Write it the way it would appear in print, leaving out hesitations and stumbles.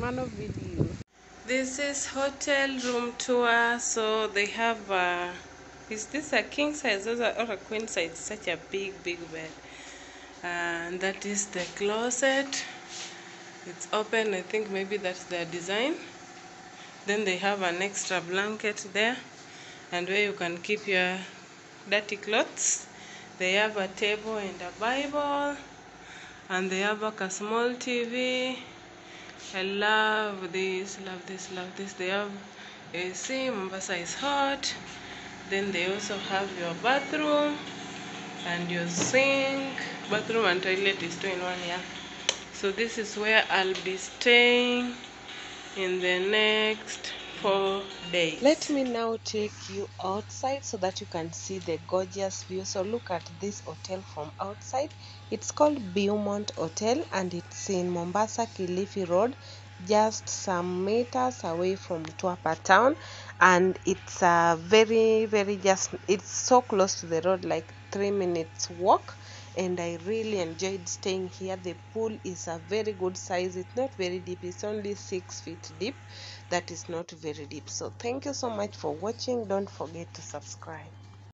mano video. This is hotel room tour. So they have is this a king size or a queen size? Such a big bed. And that is the closet. It's open. I think maybe that's their design. Then they have an extra blanket there, and where you can keep your dirty clothes. They have a table and a Bible, and they have a small TV. I love this, love this, love this. They have AC. Mombasa is hot. Then they also have your bathroom and your sink. Bathroom and toilet is two in one, yeah. So this is where I'll be staying in the next 4 days. Let me now take you outside so that you can see the gorgeous view. So look at this hotel from outside. It's called Beaumont Hotel and it's in Mombasa Kilifi Road, just some meters away from Tuapa town, and it's it's so close to the road, like 3 minutes walk. And I really enjoyed staying here. The pool is a very good size. It's not very deep. It's only 6 feet deep. That is not very deep. So thank you so much for watching. Don't forget to subscribe.